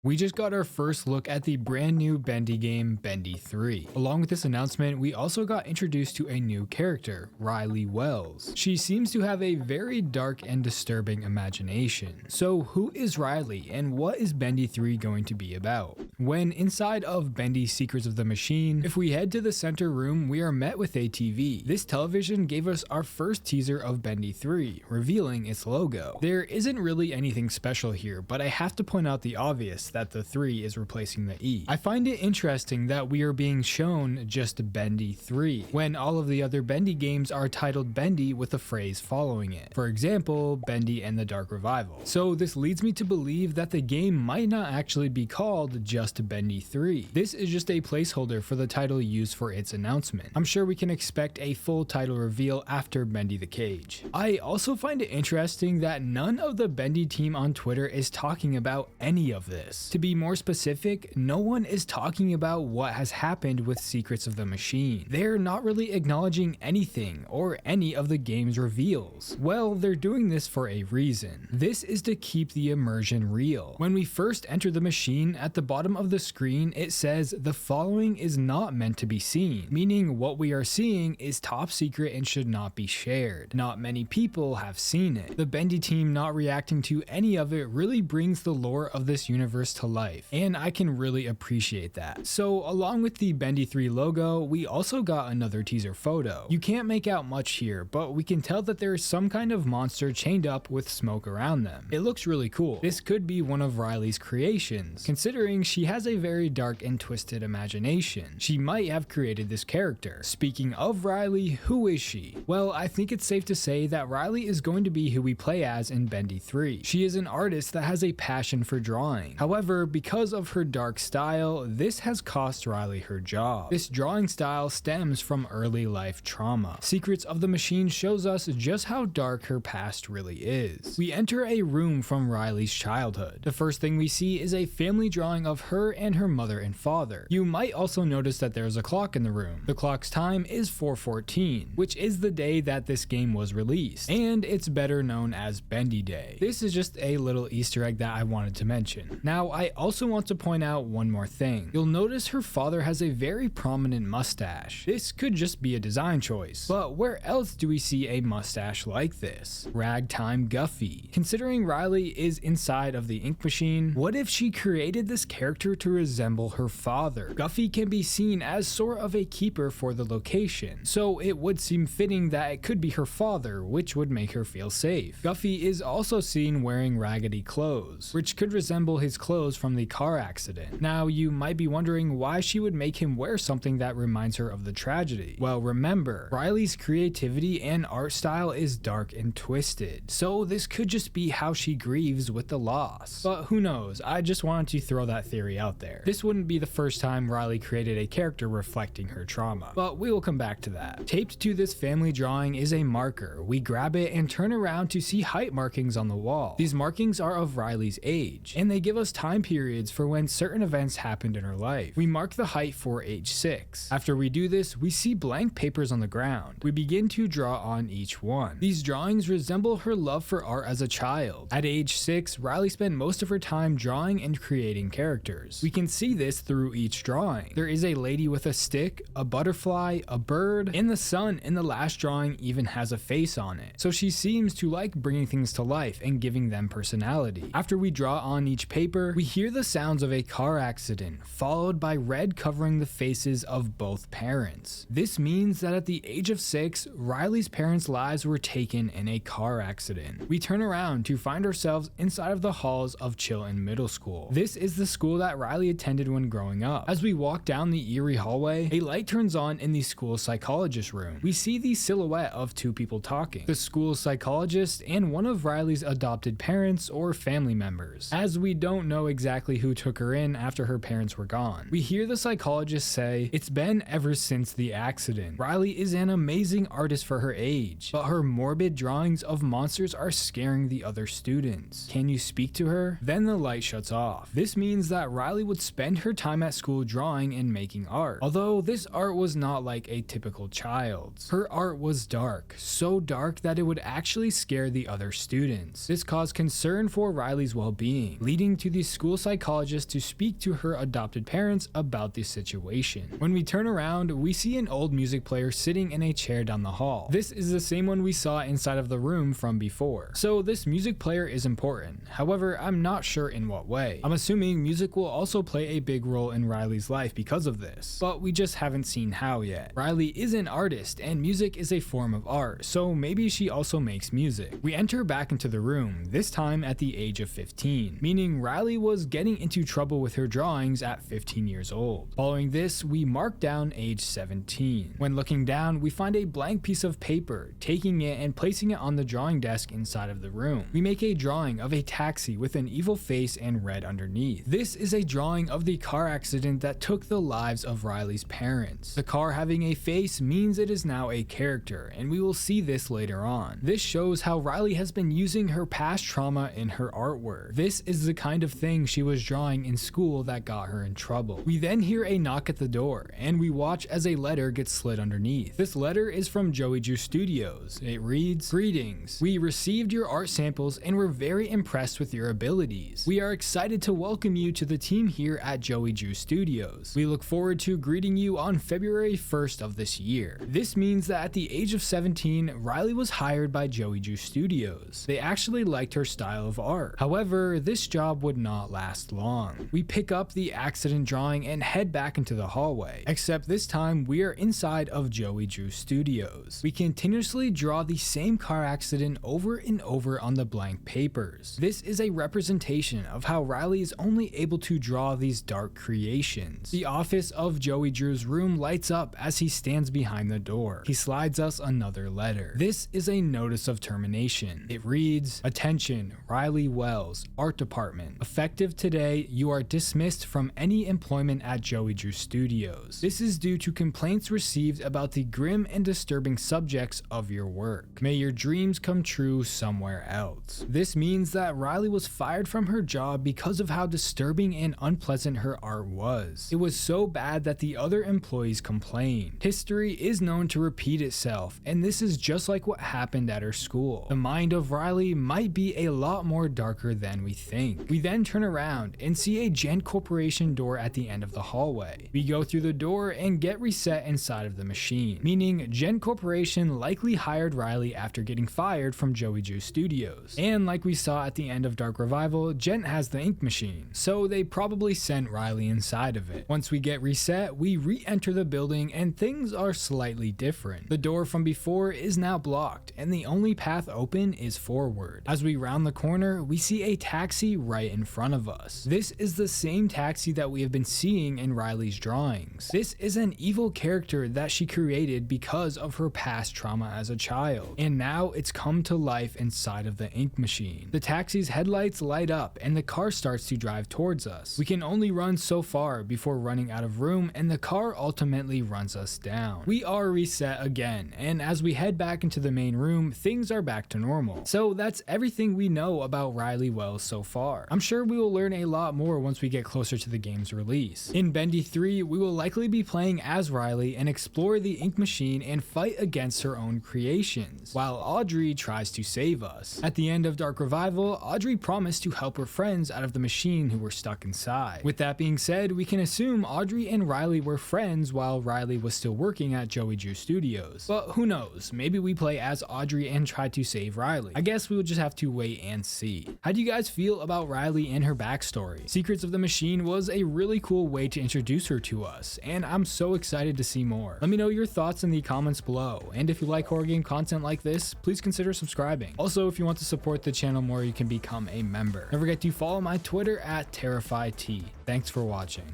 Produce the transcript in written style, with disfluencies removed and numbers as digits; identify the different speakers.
Speaker 1: We just got our first look at the brand new Bendy game, Bendy 3. Along with this announcement, we also got introduced to a new character, Riley Wells. She seems to have a very dark and disturbing imagination. So who is Riley and what is Bendy 3 going to be about? When inside of Bendy Secrets of the Machine, if we head to the center room, we are met with a TV. This television gave us our first teaser of Bendy 3, revealing its logo. There isn't really anything special here, but I have to point out the obvious, that the 3 is replacing the E. I find it interesting that we are being shown just Bendy 3, when all of the other Bendy games are titled Bendy with a phrase following it. For example, Bendy and the Dark Revival. So this leads me to believe that the game might not actually be called just Bendy 3. This is just a placeholder for the title used for its announcement. I'm sure we can expect a full title reveal after Bendy the Cage. I also find it interesting that none of the Bendy team on Twitter is talking about any of this. To be more specific, no one is talking about what has happened with Secrets of the Machine. They're not really acknowledging anything or any of the game's reveals. Well, they're doing this for a reason. This is to keep the immersion real. When we first enter the machine, at the bottom of the screen it says the following is not meant to be seen, meaning what we are seeing is top secret and should not be shared. Not many people have seen it. The Bendy team not reacting to any of it really brings the lore of this universe to life, and I can really appreciate that. So along with the Bendy 3 logo, we also got another teaser photo. You can't make out much here, but we can tell that there is some kind of monster chained up with smoke around them. It looks really cool. This could be one of Riley's creations, considering she has a very dark and twisted imagination. She might have created this character. Speaking of Riley, who is she? Well, I think it's safe to say that Riley is going to be who we play as in Bendy 3. She is an artist that has a passion for drawing. However, because of her dark style, this has cost Riley her job. This drawing style stems from early life trauma. Secrets of the Machine shows us just how dark her past really is. We enter a room from Riley's childhood. The first thing we see is a family drawing of her and her mother and father. You might also notice that there's a clock in the room. The clock's time is 4:14, which is the day that this game was released, and it's better known as Bendy Day. This is just a little Easter egg that I wanted to mention. Now, I also want to point out one more thing. You'll notice her father has a very prominent mustache. This could just be a design choice, but where else do we see a mustache like this? Ragtime Guffy. Considering Riley is inside of the ink machine, what if she created this character to resemble her father? Guffy can be seen as sort of a keeper for the location, so it would seem fitting that it could be her father, which would make her feel safe. Guffy is also seen wearing raggedy clothes, which could resemble his clothes from the car accident. Now, you might be wondering why she would make him wear something that reminds her of the tragedy. Well, remember, Riley's creativity and art style is dark and twisted, so this could just be how she grieves with the loss. But who knows, I just wanted to throw that theory out there. This wouldn't be the first time Riley created a character reflecting her trauma, but we will come back to that. Taped to this family drawing is a marker. We grab it and turn around to see height markings on the wall. These markings are of Riley's age, and they give us time periods for when certain events happened in her life. We mark the height for age 6. After we do this, we see blank papers on the ground. We begin to draw on each one. These drawings resemble her love for art as a child. At age 6, Riley spent most of her time drawing and creating characters. We can see this through each drawing. There is a lady with a stick, a butterfly, a bird, and the sun in the last drawing even has a face on it. So she seems to like bringing things to life and giving them personality. After we draw on each paper, we hear the sounds of a car accident, followed by red covering the faces of both parents. This means that at the age of 6, Riley's parents' lives were taken in a car accident. We turn around to find ourselves inside of the halls of Chilton Middle School. This is the school that Riley attended when growing up. As we walk down the eerie hallway, a light turns on in the school psychologist room. We see the silhouette of two people talking, the school psychologist and one of Riley's adopted parents or family members, as we don't know exactly who took her in after her parents were gone. We hear the psychologist say, "It's been ever since the accident. Riley is an amazing artist for her age, but her morbid drawings of monsters are scaring the other students. Can you speak to her?" Then the light shuts off. This means that Riley would spend her time at school drawing and making art, although this art was not like a typical child's. Her art was dark, so dark that it would actually scare the other students. This caused concern for Riley's well-being, leading to the school psychologist to speak to her adopted parents about the situation. When we turn around, we see an old music player sitting in a chair down the hall. This is the same one we saw inside of the room from before. So this music player is important. However, I'm not sure in what way. I'm assuming music will also play a big role in Riley's life because of this, but we just haven't seen how yet. Riley is an artist and music is a form of art, so maybe she also makes music. We enter back into the room, this time at the age of 15, meaning Riley was getting into trouble with her drawings at 15 years old. Following this, we mark down age 17. When looking down, we find a blank piece of paper, taking it and placing it on the drawing desk inside of the room. We make a drawing of a taxi with an evil face and red underneath. This is a drawing of the car accident that took the lives of Riley's parents. The car having a face means it is now a character, and we will see this later on. This shows how Riley has been using her past trauma in her artwork. This is the kind of thing she was drawing in school that got her in trouble. We then hear a knock at the door, and we watch as a letter gets slid underneath. This letter is from Joey Drew Studios. It reads, "Greetings. We received your art samples and were very impressed with your abilities. We are excited to welcome you to the team here at Joey Drew Studios. We look forward to greeting you on February 1st of this year." This means that at the age of 17, Riley was hired by Joey Drew Studios. They actually liked her style of art. However, this job would not last long. We pick up the accident drawing and head back into the hallway, except this time we are inside of Joey Drew Studios. We continuously draw the same car accident over and over on the blank papers. This is a representation of how Riley is only able to draw these dark creations. The office of Joey Drew's room lights up as he stands behind the door. He slides us another letter. This is a notice of termination. It reads, "Attention, Riley Wells, Art Department. Effective today, you are dismissed from any employment at Joey Drew Studios. This is due to complaints received about the grim and disturbing subjects of your work. May your dreams come true somewhere else." This means that Riley was fired from her job because of how disturbing and unpleasant her art was. It was so bad that the other employees complained. History is known to repeat itself, and this is just like what happened at her school. The mind of Riley might be a lot more darker than we think. We then turn around and see a Gent Corporation door at the end of the hallway. We go through the door and get reset inside of the machine, meaning Gent Corporation likely hired Riley after getting fired from Joey Drew Studios. And like we saw at the end of Dark Revival, Gent has the ink machine, so they probably sent Riley inside of it. Once we get reset, we re-enter the building and things are slightly different. The door from before is now blocked, and the only path open is forward. As we round the corner, we see a taxi right in front of us. This is the same taxi that we have been seeing in Riley's drawings. This is an evil character that she created because of her past trauma as a child, and now it's come to life inside of the ink machine. The taxi's headlights light up and the car starts to drive towards us. We can only run so far before running out of room, and the car ultimately runs us down. We are reset again, and as we head back into the main room, things are back to normal. So that's everything we know about Riley Wells so far. I'm sure we will learn a lot more once we get closer to the game's release. In Bendy 3, we will likely be playing as Riley and explore the ink machine and fight against her own creations, while Audrey tries to save us. At the end of Dark Revival, Audrey promised to help her friends out of the machine who were stuck inside. With that being said, we can assume Audrey and Riley were friends while Riley was still working at Joey Drew Studios. But who knows, maybe we play as Audrey and try to save Riley. I guess we will just have to wait and see. How do you guys feel about Riley and her backstory? Secrets of the Machine was a really cool way to introduce her to us, and I'm so excited to see more. Let me know your thoughts in the comments below, and if you like horror game content like this, please consider subscribing. Also, if you want to support the channel more, you can become a member. Don't forget to follow my Twitter at TerrifyT. Thanks for watching.